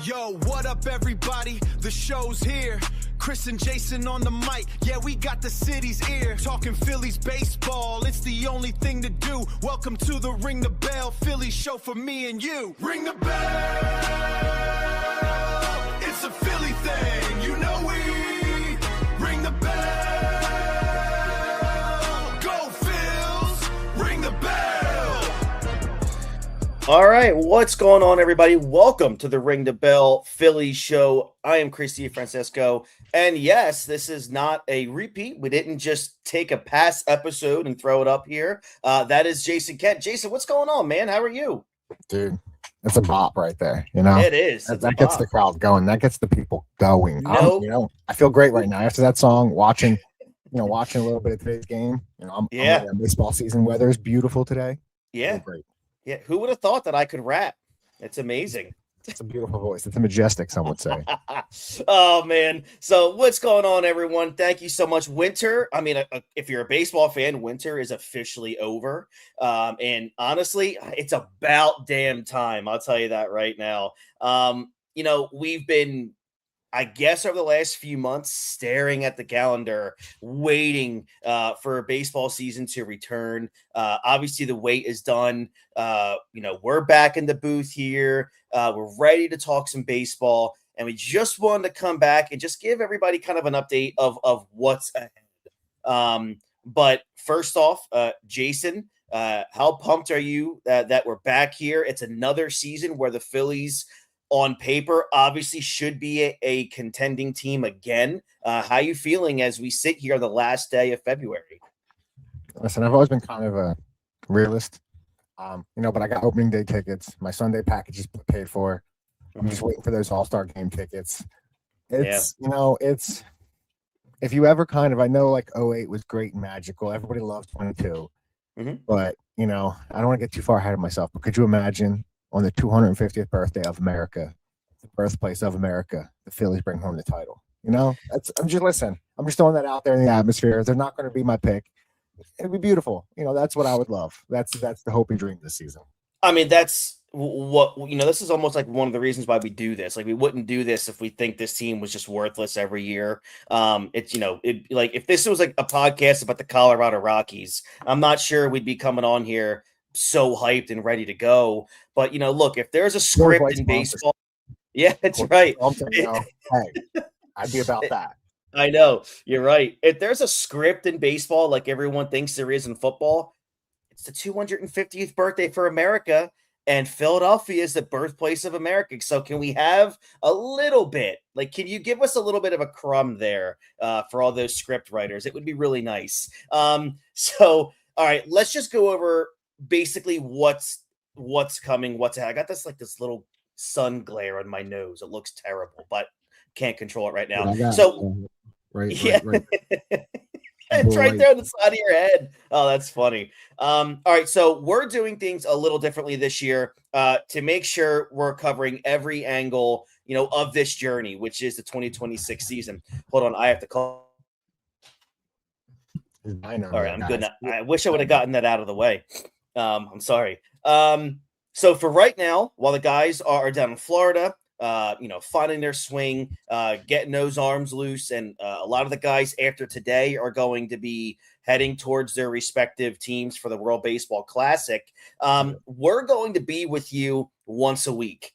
Yo, what up, everybody? The show's here. Chris and Jason on the mic. Yeah, we got the city's ear. Talking Phillies baseball. It's the only thing to do. Welcome to the Ring the Bell Phillies show for me and you. Ring the bell. It's a Philly thing. You know we ring the bell. Go Phils. Ring the bell. All right, what's going on, everybody? Welcome to the Ring the Bell Phillies show. I am Chris Francisco, and yes, this is not a repeat. We didn't just take a past episode and throw it up here. That is Jason Kent. Jason, what's going on, man? How are you? Dude, it's a bop right there, you know? It is. That gets the crowd going. That gets the people going. Nope. I feel great right now after that song, watching a little bit of today's game. I'm baseball season. Weather is beautiful today. Yeah. Great. Yeah, who would have thought that I could rap? It's amazing. It's a beautiful voice. It's a majestic, some would say. Oh, man. So what's going on, everyone? Thank you so much. Winter, if you're a baseball fan, winter is officially over. And honestly, it's about damn time. I'll tell you that right now. We've been, I guess, over the last few months, staring at the calendar, waiting for a baseball season to return. Obviously, the wait is done. We're back in the booth here. We're ready to talk some baseball, and we just wanted to come back and just give everybody kind of an update of what's ahead. But first off, Jason, how pumped are you that we're back here? It's another season where the Phillies, on paper, obviously should be a contending team again. How you feeling as we sit here on the last day of February? Listen, I've always been kind of a realist, but I got opening day tickets. My Sunday package is paid for. I'm just waiting for those All-Star game tickets. It's if you ever I know like 08 was great and magical. Everybody loves 22. But, I don't want to get too far ahead of myself. But could you imagine on the 250th birthday of America, the birthplace of America, the Phillies bring home the title? I'm just throwing that out there in the atmosphere. They're not going to be my pick. It'd be beautiful. That's what I would love. That's the hope and dream this season. I mean, that's what, this is almost like one of the reasons why we do this. Like, we wouldn't do this if we think this team was just worthless every year. If this was like a podcast about the Colorado Rockies, I'm not sure we'd be coming on here so hyped and ready to go. But look, if there's a script in baseball, yeah, that's right. Hey, I'd be about that. I know, you're right. If there's a script in baseball, like everyone thinks there is in football, it's the 250th birthday for America, and Philadelphia is the birthplace of America. So can we have a little bit? Like, can you give us a little bit of a crumb there for all those script writers? It would be really nice. All right, let's just go over basically what's coming, what's ahead. I got this little sun glare on my nose. It looks terrible, but can't control it right now. Right. It's right there on the side of your head. Oh, that's funny. All right, so we're doing things a little differently this year to make sure we're covering every angle, of this journey, which is the 2026 season. Hold on, I have to call. I know. All right, I'm good now. I wish I would have gotten that out of the way. I'm sorry. So for right now, while the guys are down in Florida, finding their swing, getting those arms loose, and a lot of the guys after today are going to be heading towards their respective teams for the World Baseball Classic. We're going to be with you once a week.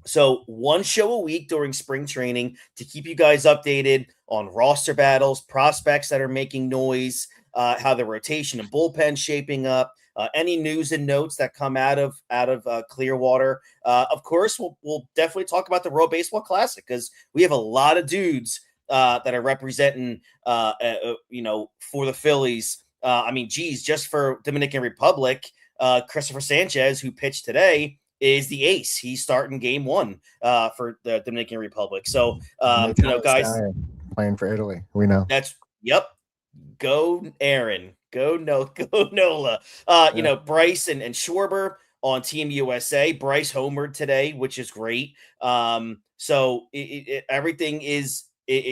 So one show a week during spring training to keep you guys updated on roster battles, prospects that are making noise, how the rotation and bullpen shaping up, any news and notes that come out of Clearwater. Of course, we'll definitely talk about the World Baseball Classic because we have a lot of dudes that are representing, for the Phillies. Just for Dominican Republic, Christopher Sanchez, who pitched today, is the ace. He's starting game one for the Dominican Republic. So, guys, playing for Italy, we know. Go Aaron. Go Nola. Bryce and Schwarber on Team USA. Bryce homered today, which is great. So everything is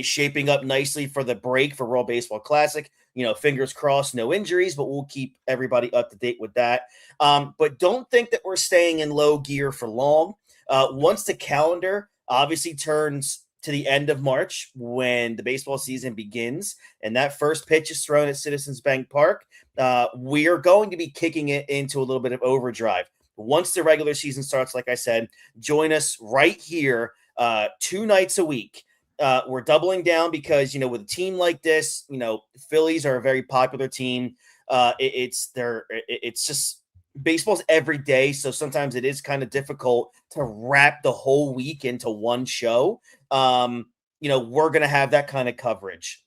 shaping up nicely for the break for World Baseball Classic. Fingers crossed, no injuries, but we'll keep everybody up to date with that. But don't think that we're staying in low gear for long. Once the calendar obviously turns to the end of March when the baseball season begins and that first pitch is thrown at Citizens Bank Park, we are going to be kicking it into a little bit of overdrive. Once the regular season starts, like I said, join us right here 2 nights a week. We're doubling down because, with a team like this, Phillies are a very popular team. It's just baseball's every day. So sometimes it is kind of difficult to wrap the whole week into one show. We're going to have that kind of coverage.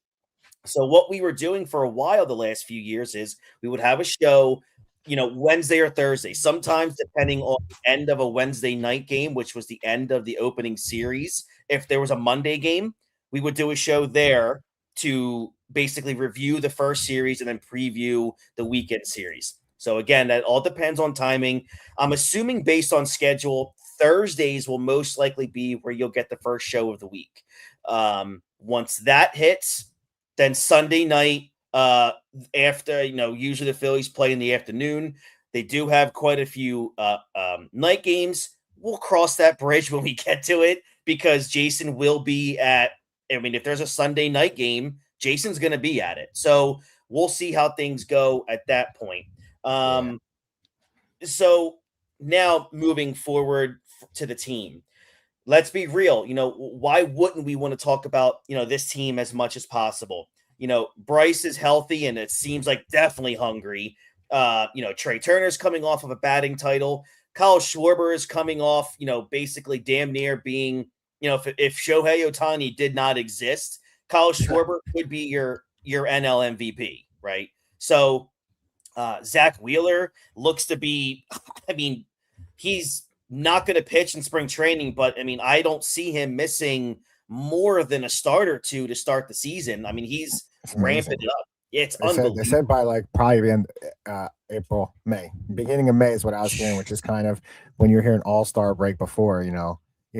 So what we were doing for a while the last few years is we would have a show, Wednesday or Thursday, sometimes depending on the end of a Wednesday night game, which was the end of the opening series. If there was a Monday game, we would do a show there to basically review the first series and then preview the weekend series. So again, that all depends on timing. I'm assuming based on schedule, Thursdays will most likely be where you'll get the first show of the week. Once that hits, then Sunday night, after, usually the Phillies play in the afternoon. They do have quite a few night games. We'll cross that bridge when we get to it because Jason will be if there's a Sunday night game, Jason's going to be at it. So we'll see how things go at that point. So now moving forward to the team, let's be real. Why wouldn't we want to talk about, this team as much as possible? Bryce is healthy and it seems like definitely hungry. Trey Turner's coming off of a batting title. Kyle Schwarber is coming off, basically damn near being, if Shohei Ohtani did not exist, Kyle Schwarber could be your NL MVP, right? So Zach Wheeler looks to be, he's not going to pitch in spring training, but I don't see him missing more than a start or two to start the season. He's ramping it up. It's unbelievable. They said by probably the end April, May. Beginning of May is what I was hearing, which is kind of when you're hearing All-Star break before, you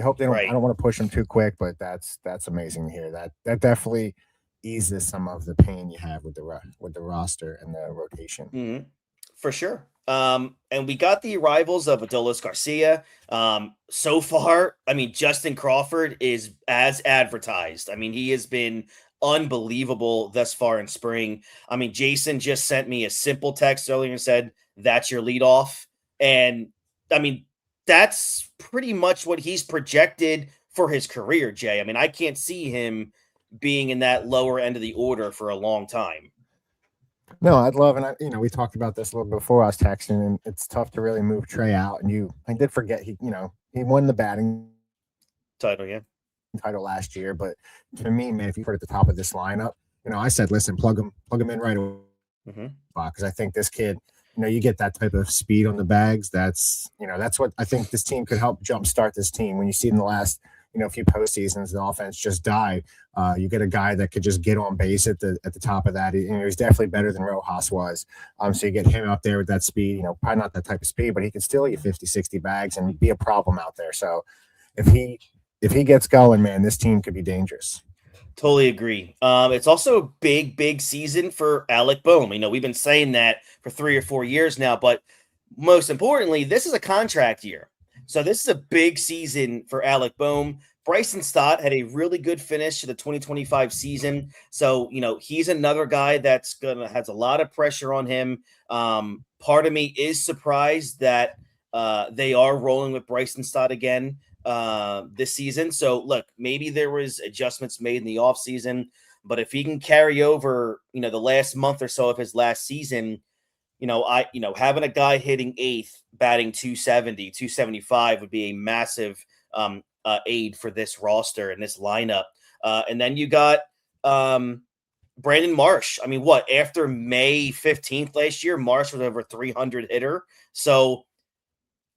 hope they don't. Right. I don't want to push them too quick, but that's amazing to hear. That definitely eases some of the pain you have with the roster and the rotation. Mm-hmm. For sure. And we got the arrivals of Adolis Garcia. So far, Justin Crawford is as advertised. He has been unbelievable thus far in spring. Jason just sent me a simple text earlier and said, that's your leadoff. And that's pretty much what he's projected for his career, Jay. I can't see him being in that lower end of the order for a long time. No, I'd love, and we talked about this a little before I was texting, and it's tough to really move Trey out. And I did forget he won the batting title last year. But to me, man, if you put at the top of this lineup, I said, listen, plug him in right away, because I think this kid, you get that type of speed on the bags. That's what I think this team could help jumpstart this team. When you see in the last a few postseasons, the offense just died. You get a guy that could just get on base at the top of that. He's definitely better than Rojas was. So you get him out there with that speed, probably not that type of speed, but he can still eat 50, 60 bags and be a problem out there. So if he gets going, man, this team could be dangerous. Totally agree. It's also a big season for Alec Bohm. We've been saying that for 3 or 4 years now, but most importantly, this is a contract year. So this is a big season for Alec Bohm. Bryson Stott had a really good finish to the 2025 season. So, he's another guy that's has a lot of pressure on him. Part of me is surprised that they are rolling with Bryson Stott again this season. So look, maybe there was adjustments made in the offseason, but if he can carry over, the last month or so of his last season, having a guy hitting 8th, batting 270, 275 would be a massive aid for this roster and this lineup. And then you got Brandon Marsh. After May 15th last year, Marsh was over 300 hitter. So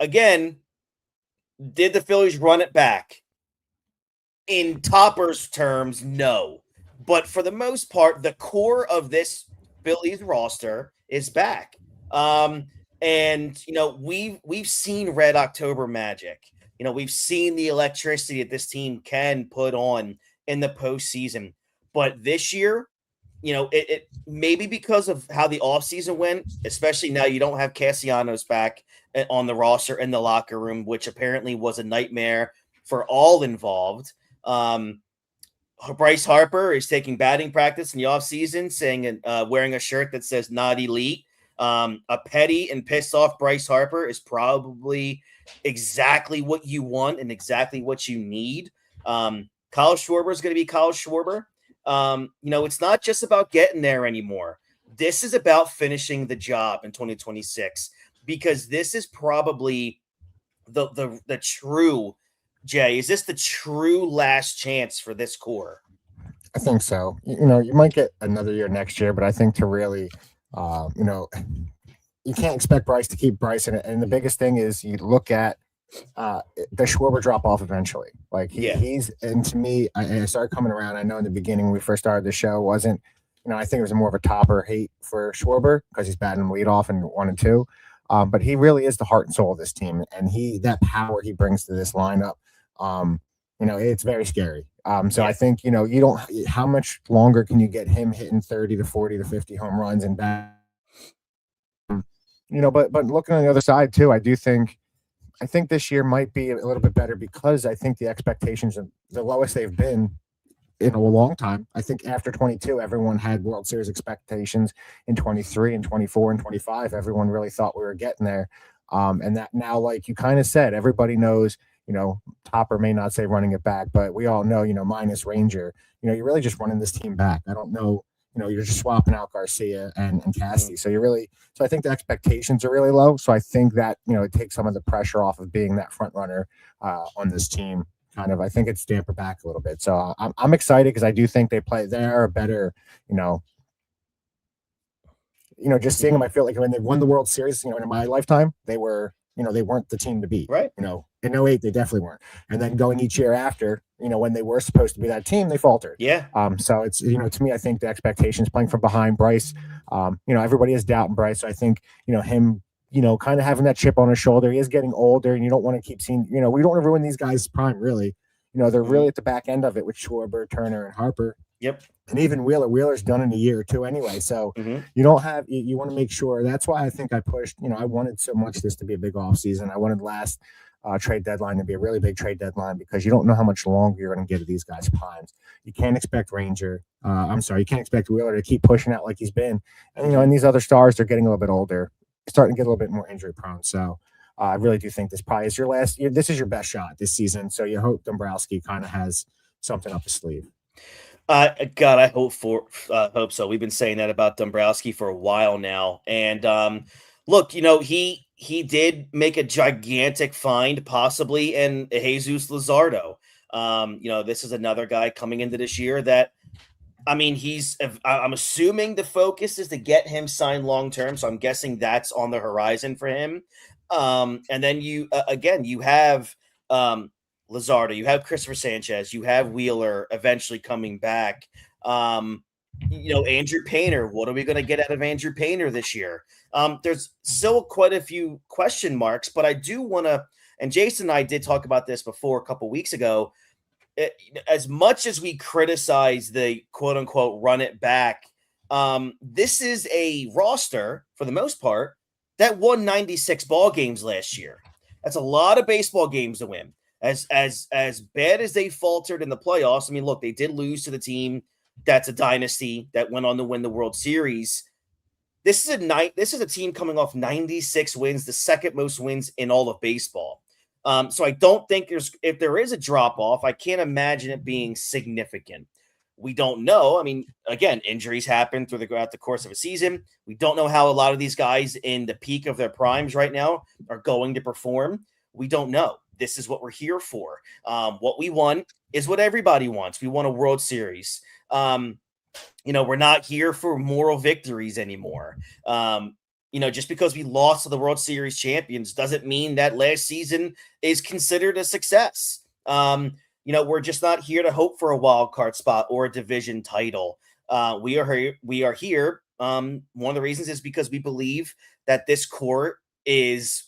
again, did the Phillies run it back? In Topper's terms, no. But for the most part, the core of this Phillies roster is back. And we've seen Red October magic. We've seen the electricity that this team can put on in the postseason. But this year, it maybe because of how the offseason went, especially now you don't have Castellanos back. on the roster in the locker room, which apparently was a nightmare for all involved. Bryce Harper is taking batting practice in the offseason, saying wearing a shirt that says not elite. A petty and pissed off Bryce Harper is probably exactly what you want and exactly what you need. Kyle Schwarber is going to be Kyle Schwarber. It's not just about getting there anymore. This is about finishing the job in 2026, because this is probably the true, Jay, is this the true last chance for this core? I think so. You might get another year next year, but I think to really, you can't expect Bryce to keep Bryce in it. And the biggest thing is you look at the Schwarber drop off eventually. Like he's, and to me, I started coming around. I know in the beginning when we first started the show wasn't, I think it was more of a topper hate for Schwarber because he's batting leadoff in 1 and 2. But he really is the heart and soul of this team, and that power he brings to this lineup, it's very scary. I think you don't. How much longer can you get him hitting 30 to 40 to 50 home runs and bat? But looking on the other side too, I think this year might be a little bit better because I think the expectations are the lowest they've been in a long time. I think after 22, everyone had World Series expectations. In 23 and 24 and 25, everyone really thought we were getting there. And that now, like you kind of said, everybody knows, Topper may not say running it back, but we all know, minus Ranger, you're really just running this team back. I don't know, you're just swapping out Garcia and Cassie. So I think the expectations are really low. So I think that, it takes some of the pressure off of being that front runner on this team. I think it's dampened back a little bit. So I'm excited because I do think they are a better, just seeing them, I feel like when they won the World Series, in my lifetime, they were, they weren't the team to beat. Right. In 08, they definitely weren't. And then going each year after, when they were supposed to be that team, they faltered. Yeah. So it's, to me, I think the expectations playing from behind Bryce, everybody is doubting Bryce. So I think, him, kind of having that chip on his shoulder, he is getting older, and you don't want to keep seeing, we don't want to ruin these guys' prime, really. They're really at the back end of it with Schwarber, Turner, and Harper. Yep. And even Wheeler. Wheeler's done in a year or two anyway. So you don't have, you want to make sure. That's why I think I pushed, I wanted so much this to be a big off season. I wanted last trade deadline to be a really big trade deadline because you don't know how much longer you're going to give these guys primes. You can't expect you can't expect Wheeler to keep pushing out like he's been. And, and these other stars, they're getting a little bit older, starting to get a little bit more injury prone. So I really do think this probably is your last year. This is your best shot this season. So you hope Dombrowski kind of has something up his sleeve. God, I hope so. We've been saying that about Dombrowski for a while now. And look, he did make a gigantic find possibly in Jesus Luzardo. This is another guy coming into this year that, I'm assuming the focus is to get him signed long-term. So I'm guessing that's on the horizon for him. And then you have Luzardo, you have Christopher Sanchez, you have Wheeler eventually coming back. Andrew Painter, what are we going to get out of Andrew Painter this year? There's still quite a few question marks, but I do want to, and Jason and I did talk about this before a couple weeks ago. As much as we criticize the quote unquote run it back, this is a roster for the most part that won 96 ball games last year. That's a lot of baseball games to win. As bad as they faltered in the playoffs, look, they did lose to the team that's a dynasty that went on to win the World Series. This is a team coming off 96 wins, the second most wins in all of baseball. So I don't think if there is a drop off, I can't imagine it being significant. We don't know. Again, injuries happen throughout the course of a season. We don't know how a lot of these guys in the peak of their primes right now are going to perform. We don't know. This is what we're here for. What we want is what everybody wants. We want a World Series. We're not here for moral victories anymore. Just because we lost to the World Series champions doesn't mean that last season is considered a success. We're just not here to hope for a wild card spot or a division title. We are here. One of the reasons is because we believe that this core is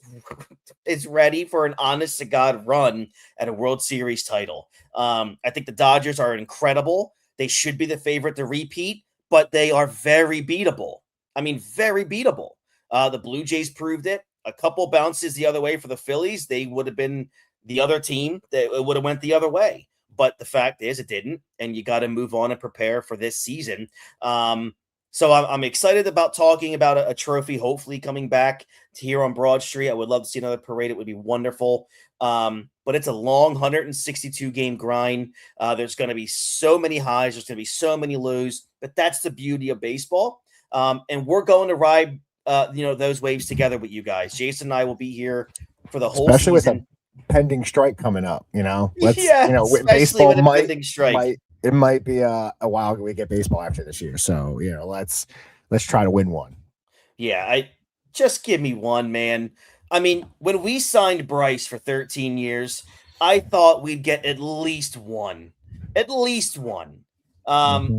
ready for an honest to God run at a World Series title. I think the Dodgers are incredible. They should be the favorite to repeat, but they are very beatable. Very beatable. The Blue Jays proved it. a couple bounces the other way for the Phillies, they would have been the other team that it would have went the other way. But the fact is it didn't, and you got to move on and prepare for this season. So I'm excited about talking about a trophy, hopefully coming back to here on Broad Street. I would love to see another parade. It would be wonderful. But it's a long 162 game grind. There's going to be so many highs. There's going to be so many lows, but that's the beauty of baseball. And we're going to ride, those waves together with you guys. Jason and I will be here for the whole Especially season. With a pending strike coming up, let's, Yeah, baseball with a pending strike. It might be a while we get baseball after this year. So, let's try to win one. Yeah, I just give me one, man. I mean, when we signed Bryce for 13 years, I thought we'd get at least one.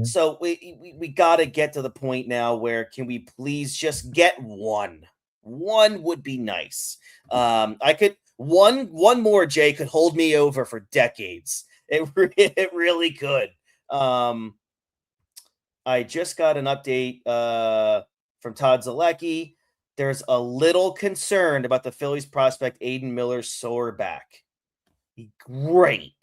So we got to get to the point now where can we please just get one? One would be nice. I could one more, Jay, could hold me over for decades. It really could. I just got an update from Todd Zalecki. There's a little concerned about the Phillies prospect Aiden Miller's sore back. Great.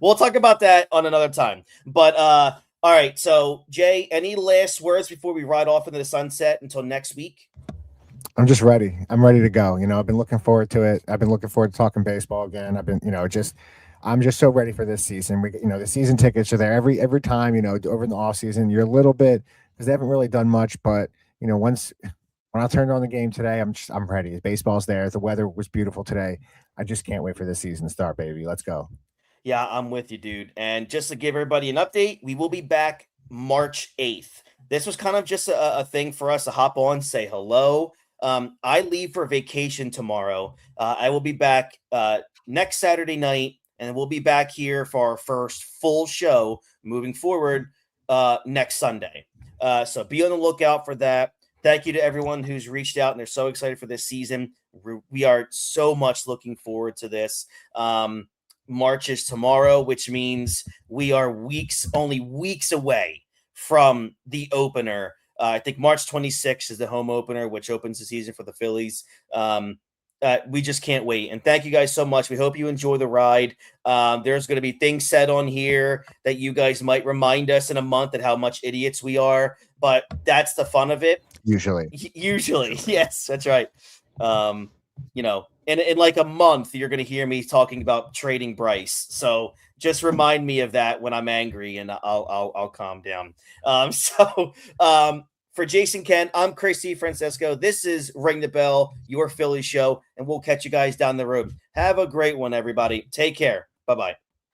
We'll talk about that on another time. But all right. So, Jay, any last words before we ride off into the sunset until next week? I'm just ready. I'm ready to go. I've been looking forward to it. I've been looking forward to talking baseball again. I've been, I'm just so ready for this season. The season tickets are there every time, over in the off season, you're a little bit, because they haven't really done much, but when I turned on the game today, I'm ready. Baseball's there. The weather was beautiful today. I just can't wait for this season to start, baby. Let's go. Yeah, I'm with you, dude. And just to give everybody an update, we will be back March 8th. This was kind of just a thing for us to hop on, say hello. I leave for vacation tomorrow. I will be back next Saturday night, and we'll be back here for our first full show moving forward next Sunday. So be on the lookout for that. Thank you to everyone who's reached out, and they're so excited for this season. We are so much looking forward to this. March is tomorrow, which means we are only weeks away from the opener. I think March 26th is the home opener, which opens the season for the Phillies. We just can't wait. And thank you guys so much. We hope you enjoy the ride. There's going to be things said on here that you guys might remind us in a month at how much idiots we are, but that's the fun of it. Usually. Yes, that's right. In like a month, you're going to hear me talking about trading Bryce. So just remind me of that when I'm angry, and I'll calm down. For Jason Kent, I'm Chris C. Francesco. This is Ring the Bell, your Philly show, and we'll catch you guys down the road. Have a great one, everybody. Take care. Bye-bye.